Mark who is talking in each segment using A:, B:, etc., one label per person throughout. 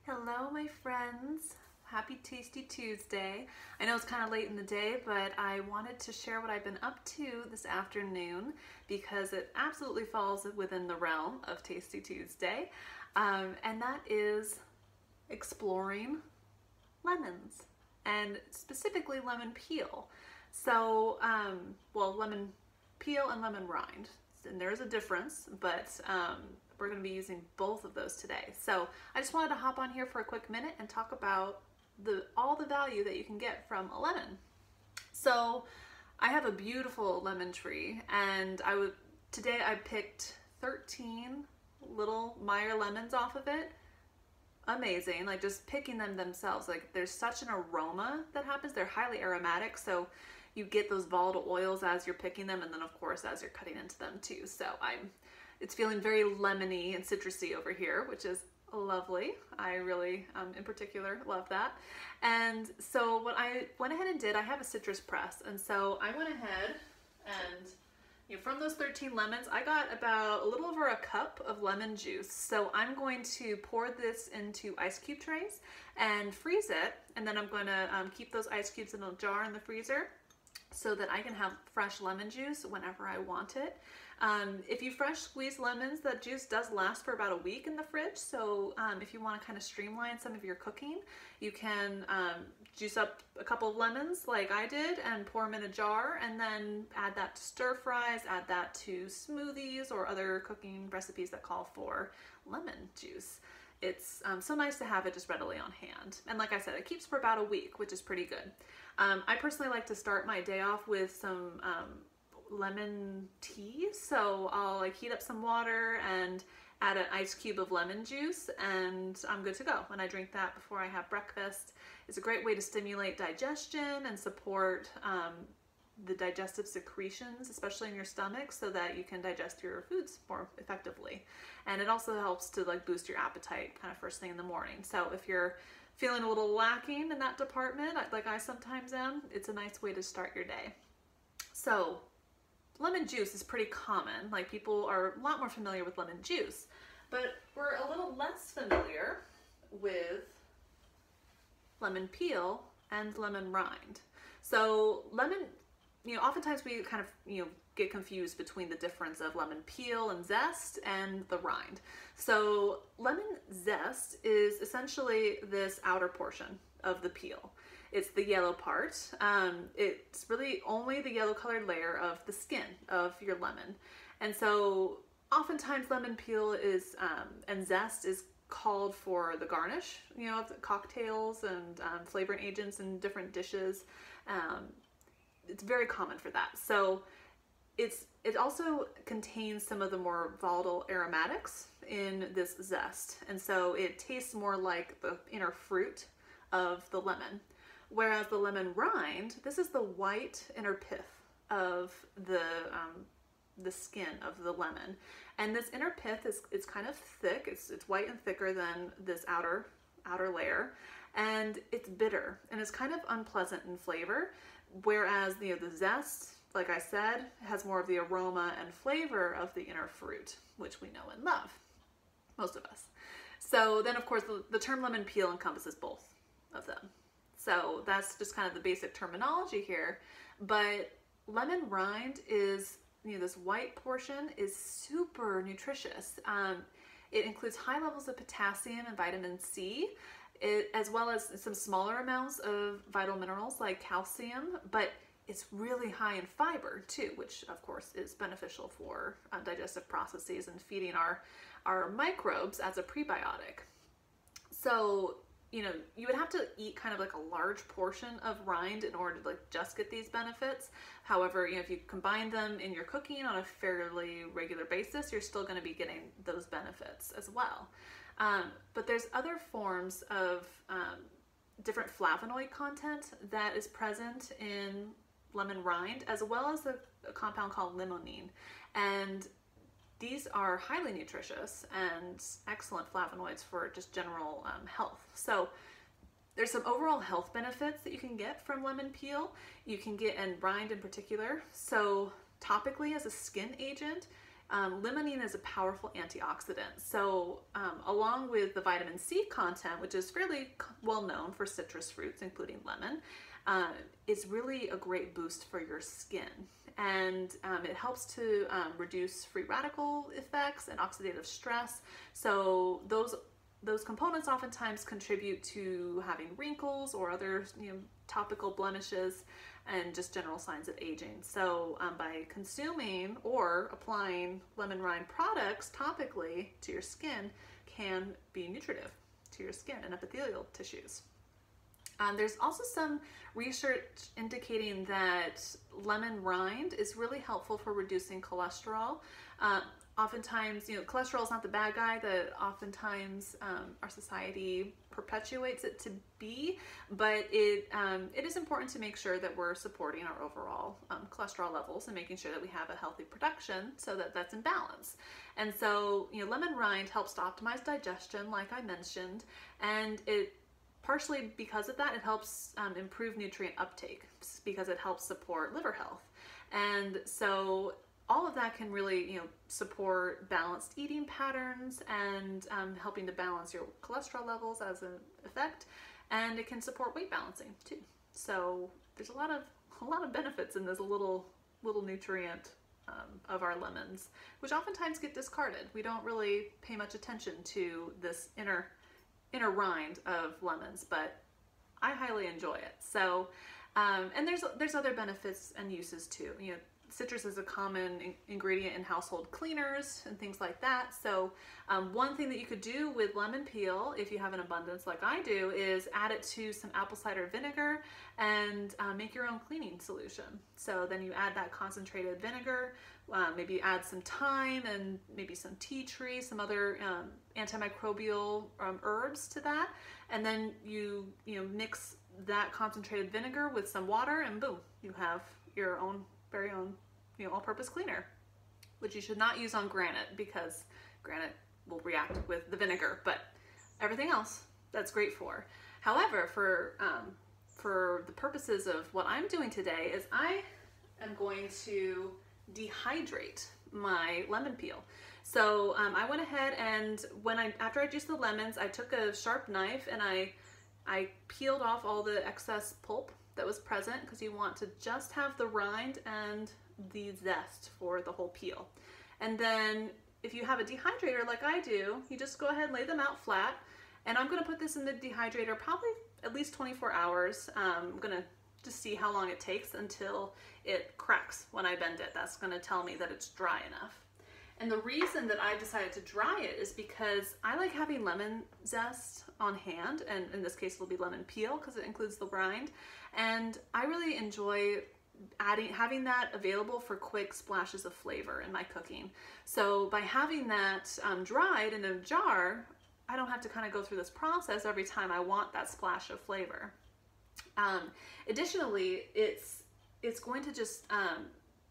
A: Hello, my friends. Happy Tasty Tuesday. I know it's kind of late in the day, but I wanted to share what I've been up to this afternoon because it absolutely falls within the realm of Tasty Tuesday, and that is exploring lemons and specifically lemon peel. So, well, lemon peel and lemon rind. And there is a difference, but we're going to be using both of those today. So I just wanted to hop on here for a quick minute and talk about all the value that you can get from a lemon. So I have a beautiful lemon tree, and today I picked 13 little Meyer lemons off of it. Amazing, like just picking them themselves, like there's such an aroma that happens. They're highly aromatic, so you get those volatile oils as you're picking them, and then of course as you're cutting into them too. So it's feeling very lemony and citrusy over here, which is lovely. I really, in particular, love that. And so what I went ahead and did, I have a citrus press, and so I went ahead and from those 13 lemons, I got about a little over a cup of lemon juice. So I'm going to pour this into ice cube trays and freeze it. And then I'm going to keep those ice cubes in a jar in the freezer so that I can have fresh lemon juice whenever I want it. If you fresh squeeze lemons, that juice does last for about a week in the fridge. So if you want to kind of streamline some of your cooking, you can juice up a couple of lemons like I did and pour them in a jar, and then add that to stir fries, add that to smoothies or other cooking recipes that call for lemon juice. It's so nice to have it just readily on hand. And like I said, it keeps for about a week, which is pretty good. I personally like to start my day off with some lemon tea. So I'll heat up some water and add an ice cube of lemon juice, and I'm good to go. When I drink that before I have breakfast, it's a great way to stimulate digestion and support the digestive secretions, especially in your stomach, so that you can digest your foods more effectively. And it also helps to boost your appetite kind of first thing in the morning. So if you're feeling a little lacking in that department, like I sometimes am, it's a nice way to start your day. So lemon juice is pretty common. People are a lot more familiar with lemon juice, but we're a little less familiar with lemon peel and lemon rind. So lemon, oftentimes we kind of, get confused between the difference of lemon peel and zest and the rind. So lemon zest is essentially this outer portion of the peel. It's the yellow part. It's really only the yellow colored layer of the skin of your lemon. And so oftentimes lemon peel is, and zest is called for the garnish, of the cocktails and flavoring agents in different dishes. It's very common for that. So it also contains some of the more volatile aromatics in this zest. And so it tastes more like the inner fruit of the lemon. Whereas the lemon rind, this is the white inner pith of the skin of the lemon. And this inner pith it's kind of thick. It's white and thicker than this outer layer. And it's bitter and it's kind of unpleasant in flavor. Whereas the zest, like I said, has more of the aroma and flavor of the inner fruit, which we know and love, most of us. So then of course the term lemon peel encompasses both of them. So that's just kind of the basic terminology here. But lemon rind is, this white portion is super nutritious. It includes high levels of potassium and vitamin C, as well as some smaller amounts of vital minerals like calcium, but it's really high in fiber too, which of course is beneficial for digestive processes and feeding our microbes as a prebiotic. So you would have to eat kind of a large portion of rind in order to just get these benefits. However, if you combine them in your cooking on a fairly regular basis, you're still going to be getting those benefits as well. But there's other forms of different flavonoid content that is present in lemon rind, as well as a compound called limonene. And these are highly nutritious and excellent flavonoids for just general health. So there's some overall health benefits that you can get from lemon peel. You can get, and rind in particular. So topically as a skin agent, limonene is a powerful antioxidant. So along with the vitamin C content, which is fairly well known for citrus fruits, including lemon, it's really a great boost for your skin. And it helps to reduce free radical effects and oxidative stress. So those components oftentimes contribute to having wrinkles or other topical blemishes and just general signs of aging. So by consuming or applying lemon rind products topically to your skin can be nutritive to your skin and epithelial tissues. There's also some research indicating that lemon rind is really helpful for reducing cholesterol. Oftentimes, cholesterol is not the bad guy that oftentimes our society perpetuates it to be, but it is important to make sure that we're supporting our overall cholesterol levels and making sure that we have a healthy production so that that's in balance. And so, lemon rind helps to optimize digestion, like I mentioned, and it partially because of that, it helps improve nutrient uptake because it helps support liver health. And so all of that can really, support balanced eating patterns and helping to balance your cholesterol levels as an effect. And it can support weight balancing too. So there's a lot of benefits in this little nutrient of our lemons, which oftentimes get discarded. We don't really pay much attention to this inner rind of lemons, but I highly enjoy it. So, and there's other benefits and uses too. Citrus is a common ingredient in household cleaners and things like that. So one thing that you could do with lemon peel, if you have an abundance like I do, is add it to some apple cider vinegar and make your own cleaning solution. So then you add that concentrated vinegar, maybe add some thyme and maybe some tea tree, some other antimicrobial herbs to that, and then you mix that concentrated vinegar with some water, and boom, you have your very own all-purpose cleaner, which you should not use on granite because granite will react with the vinegar, but everything else that's great for. However, for the purposes of what I'm doing today is I am going to dehydrate my lemon peel. So I went ahead and after I juiced the lemons, I took a sharp knife and I peeled off all the excess pulp that was present, because you want to just have the rind and the zest for the whole peel. And then if you have a dehydrator like I do, you just go ahead and lay them out flat. And I'm gonna put this in the dehydrator probably at least 24 hours. I'm gonna just see how long it takes until it cracks when I bend it. That's gonna tell me that it's dry enough. And the reason that I decided to dry it is because I like having lemon zest on hand, and in this case it'll be lemon peel because it includes the rind, and I really enjoy having that available for quick splashes of flavor in my cooking. So by having that dried in a jar, I don't have to kind of go through this process every time I want that splash of flavor. Additionally, it's going to just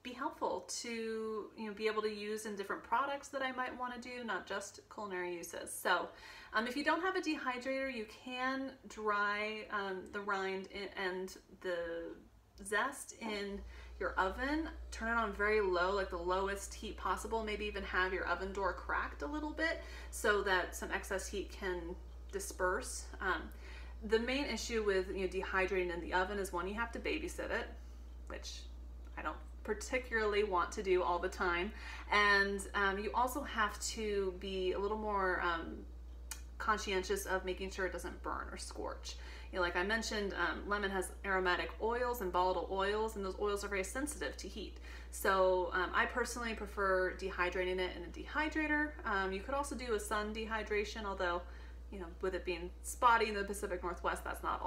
A: be helpful to be able to use in different products that I might want to do, not just culinary uses. So if you don't have a dehydrator, you can dry the rind and the zest in your oven. Turn it on very low, like the lowest heat possible. Maybe even have your oven door cracked a little bit so that some excess heat can disperse. The main issue with dehydrating in the oven is, one, you have to babysit it, which I don't particularly want to do all the time, and you also have to be a little more conscientious of making sure it doesn't burn or scorch. Like I mentioned, lemon has aromatic oils and volatile oils, and those oils are very sensitive to heat. So I personally prefer dehydrating it in a dehydrator. You could also do a sun dehydration, although with it being spotty in the Pacific Northwest, that's not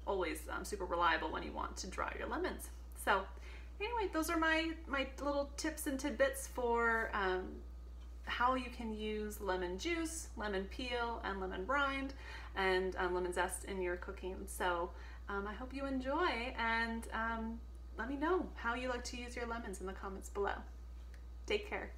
A: always super reliable when you want to dry your lemons. So anyway, those are my little tips and tidbits for how you can use lemon juice, lemon peel, and lemon rind, and lemon zest in your cooking. So I hope you enjoy, and let me know how you like to use your lemons in the comments below. Take care.